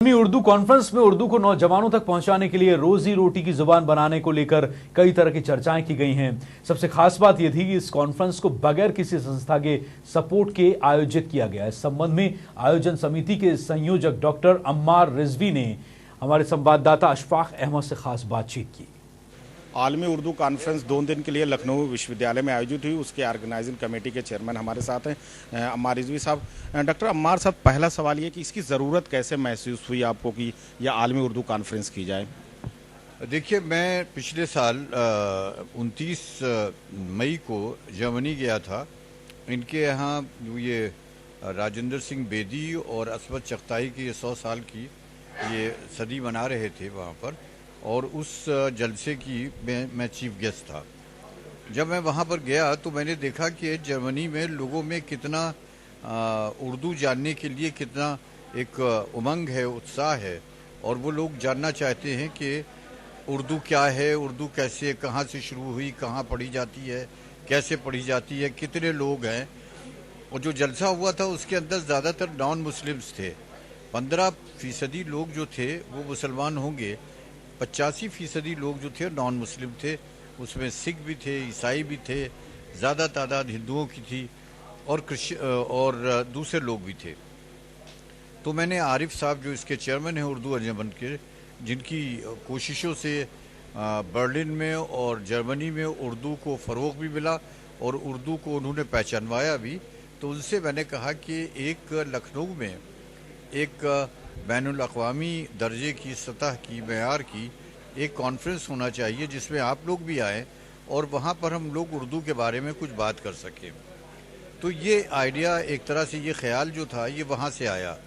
Urdu conference में उर्दू को नौजवानों तक पहुंचाने के लिए रोजी रोटी की जुबान बनाने को लेकर कई तरह की चर्चाएं की गई हैं। सबसे खास बात यह थी कि इस कॉन्फ्रेंस को बगैर किसी संस्था के सपोर्ट के आयोजित किया गया। इस संबंध में आयोजन समिति के संयोजक डॉक्टर अम्मार रिजवी ने हमारे संवाददाता अशफाक अहमद से खास बातचीत की। आलमी उर्दू कॉन्फ्रेंस 2 दिन के लिए लखनऊ विश्वविद्यालय में आयोजित हुई। उसके ऑर्गेनाइजिंग कमेटी के चेयरमैन हमारे साथ हैं अम्मार रिजवी साहब। डॉक्टर अम्मार साहब, पहला सवाल ये कि इसकी ज़रूरत कैसे महसूस हुई आपको कि यह आलमी उर्दू कॉन्फ्रेंस की जाए? देखिए, मैं पिछले साल 29 मई को जर्मनी गया था। इनके यहाँ ये राजेंद्र सिंह बेदी और असमत चगताई की 100 साल की ये सदी मना रहे थे वहाँ पर, और उस जलसे की मैं चीफ गेस्ट था। जब मैं वहाँ पर गया तो मैंने देखा कि जर्मनी में लोगों में कितना उर्दू जानने के लिए कितना एक उमंग है, उत्साह है, और वो लोग जानना चाहते हैं कि उर्दू क्या है, उर्दू कैसे, कहाँ से शुरू हुई, कहाँ पढ़ी जाती है, कैसे पढ़ी जाती है, कितने लोग हैं। और जो जलसा हुआ था उसके अंदर ज़्यादातर नॉन मुस्लिम्स थे। 15% लोग जो थे वो मुसलमान होंगे, 85% लोग जो थे नॉन मुस्लिम थे। उसमें सिख भी थे, ईसाई भी थे, ज़्यादा तादाद हिंदुओं की थी, और दूसरे लोग भी थे। तो मैंने आरिफ साहब, जो इसके चेयरमैन हैं उर्दू अंजुमन के, जिनकी कोशिशों से बर्लिन में और जर्मनी में उर्दू को फ़रोग़ भी मिला और उर्दू को उन्होंने पहचानवाया भी, तो उनसे मैंने कहा कि एक लखनऊ में एक बैनुल अक़वामी दर्जे की सतह की मेयार की एक कॉन्फ्रेंस होना चाहिए जिसमें आप लोग भी आएँ और वहाँ पर हम लोग उर्दू के बारे में कुछ बात कर सकें। तो ये आइडिया, एक तरह से ये ख्याल जो था, ये वहाँ से आया।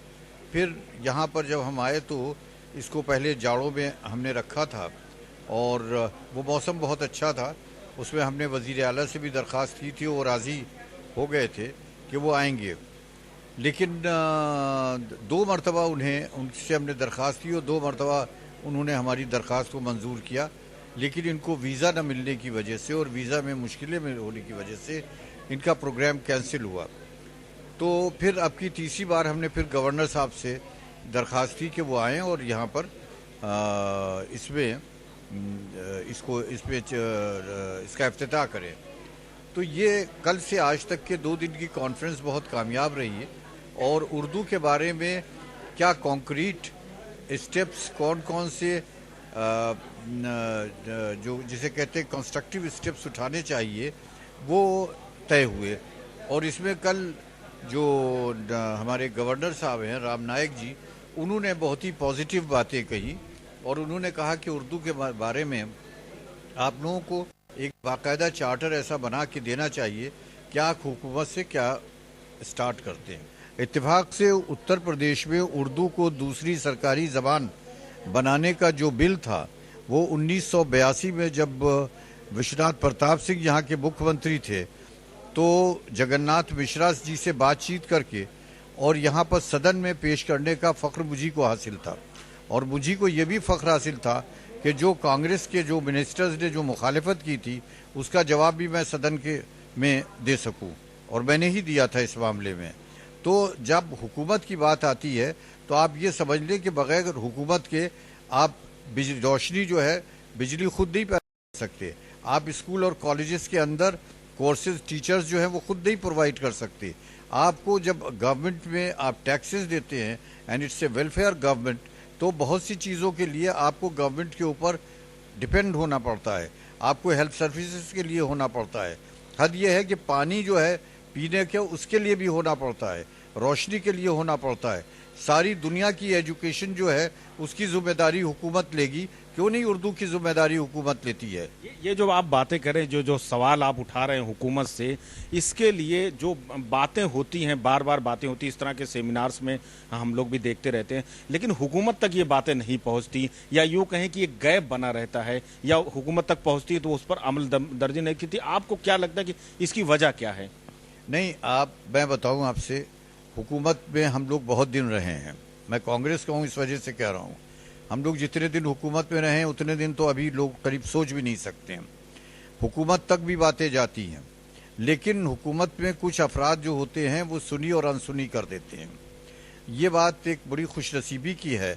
फिर यहाँ पर जब हम आए तो इसको पहले जाड़ों में हमने रखा था और वो मौसम बहुत अच्छा था। उसमें हमने वज़ीर आला से भी दरख्वास्त की थी, वो राज़ी हो गए थे कि वो आएंगे। लेकिन 2 मरतबा उनसे हमने दरख्वास्त की और 2 मरतबा उन्होंने हमारी दरख्वास्त को मंजूर किया, लेकिन इनको वीज़ा न मिलने की वजह से और वीज़ा में मुश्किलें में होने की वजह से इनका प्रोग्राम कैंसिल हुआ। तो फिर अब की तीसरी बार हमने फिर गवर्नर साहब से दरख्वास्त की कि वो आएँ और यहाँ पर इसका इफ्तिताह करें। तो ये कल से आज तक के 2 दिन की कॉन्फ्रेंस बहुत कामयाब रही है, और उर्दू के बारे में क्या कॉन्क्रीट स्टेप्स, कौन कौन से जो जिसे कहते हैं कंस्ट्रक्टिव स्टेप्स उठाने चाहिए, वो तय हुए। और इसमें कल जो हमारे गवर्नर साहब हैं राम नायक जी, उन्होंने बहुत ही पॉजिटिव बातें कही और उन्होंने कहा कि उर्दू के बारे में आप लोगों को एक बाकायदा चार्टर ऐसा बना के देना चाहिए कि आप हुकूमत से क्या स्टार्ट करते हैं। इत्तेफाक से उत्तर प्रदेश में उर्दू को दूसरी सरकारी ज़बान बनाने का जो बिल था, वो 1982 में जब विश्वनाथ प्रताप सिंह यहाँ के मुख्यमंत्री थे, तो जगन्नाथ मिश्रा जी से बातचीत करके और यहाँ पर सदन में पेश करने का फ़ख्र मुझी को हासिल था। और मुझी को ये भी फ़ख्र हासिल था कि जो कांग्रेस के जो मिनिस्टर्स ने जो मुखालिफत की थी, उसका जवाब भी मैं सदन में दे सकूं, और मैंने ही दिया था इस मामले में। तो जब हुकूमत की बात आती है तो आप ये समझ लें कि बगैर हुकूमत के आप रोशनी जो है, बिजली खुद नहीं पैदा कर सकते। आप स्कूल और कॉलेजेस के अंदर कोर्सेज, टीचर्स जो हैं वो खुद नहीं प्रोवाइड कर सकते। आपको जब गवर्नमेंट में आप टैक्सेस देते हैं and it's a welfare government, तो बहुत सी चीज़ों के लिए आपको गवर्नमेंट के ऊपर डिपेंड होना पड़ता है, आपको हेल्थ सर्विसेज के लिए होना पड़ता है। हद ये है कि पानी जो है पीने के, उसके लिए भी होना पड़ता है, रोशनी के लिए होना पड़ता है। सारी दुनिया की एजुकेशन जो है उसकी जिम्मेदारी हुकूमत लेगी, क्यों नहीं उर्दू की जिम्मेदारी हुकूमत लेती है। ये जो आप बातें करें, जो सवाल आप उठा रहे हैं हुकूमत से, इसके लिए जो बातें होती हैं, बार बार बातें होती हैं, इस तरह के सेमिनार्स में हम लोग भी देखते रहते हैं, लेकिन हुकूमत तक ये बातें नहीं पहुंचती, या यूँ कहें कि एक गैप बना रहता है, या हुकूमत तक पहुंचती है तो उस पर अमल दर्ज नहीं की थी। आपको क्या लगता है कि इसकी वजह क्या है? नहीं, मैं बताऊँ आपसे, हुकूमत में हम लोग बहुत दिन रहे हैं। मैं कांग्रेस का हूँ, इस वजह से कह रहा हूँ। हम लोग जितने दिन हुकूमत में रहे हैं उतने दिन तो अभी लोग करीब सोच भी नहीं सकते हैं। हुकूमत तक भी बातें जाती हैं, लेकिन हुकूमत में कुछ अफराद जो होते हैं वो सुनी और अनसुनी कर देते हैं। یہ بات ایک بڑی خوش نصیبی کی ہے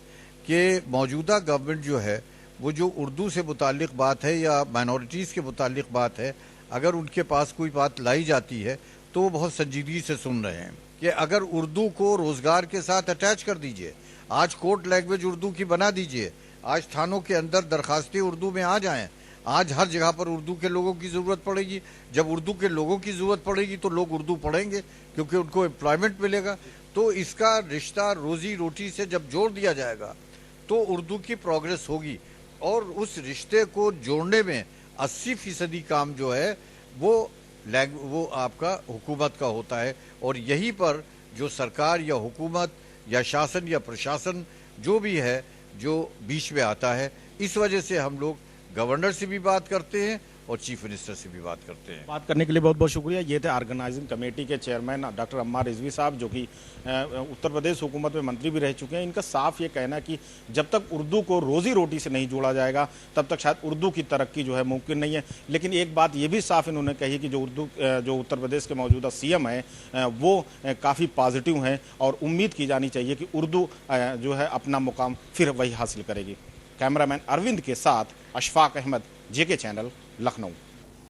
کہ موجودہ گورنمنٹ جو ہے وہ جو اردو سے متعلق بات ہے یا مائنورٹیز کے متعلق بات ہے، اگر ان کے پاس کوئی بات لائی جاتی ہے تو وہ بہت سنجیدگی سے سن رہے ہیں کہ اگر اردو کو روزگار کے ساتھ اٹیچ کر دیجئے، آج کورٹ لینگویج اردو کی بنا دیجئے، آج تھانوں کے اندر درخواستیں اردو میں آ جائیں، آج ہر جگہ پر اردو کے لوگوں کی ضرورت پڑے گی. جب اردو کے لوگوں کی ضرورت پڑے گی تو لوگ اردو پڑھیں گے کیونکہ ان کو امپلائمنٹ ملے گا. تو اس کا رشتہ روزی روٹی سے جب جوڑ دیا جائے گا تو اردو کی پروگریس ہوگی. اور اس رشتے کو جوڑنے میں 80% کام جو ہے وہ آپ کا حکومت کا ہوتا ہے. اور یہی پر جو سرکار یا حکومت یا شاسن یا پرشاسن جو بھی ہے جو بیچ میں آتا ہے، اس وجہ سے ہم لوگ گورنر سے بھی بات کرتے ہیں اور چیف منسٹر سے بھی بات کرتے ہیں. بات کرنے کے لیے بہت بہت شکریہ. یہ تھے آرگنائزنگ کمیٹی کے چیئرمین ڈاکٹر عمار رضوی صاحب، جو کہ اتر پردیش حکومت میں منتری بھی رہ چکے ہیں. ان کا صاف یہ کہنا ہے کہ جب تک اردو کو روزی روٹی سے نہیں جوڑا جائے گا تب تک شاید اردو کی ترقی جو ہے ممکن نہیں ہے. لیکن ایک بات یہ بھی صاف انہوں نے کہی کہ جو اتر پردیش کے موجودہ سی ایم ہیں وہ کافی پازیٹیو ہیں اور امید کی جانی چاہیے کہ اردو جو ہے اپنا مقام پھر وہی حاصل کرے گی. کیمرہ مین اروند کے ساتھ اشفاق احمد، JK چینل، لکھنؤ.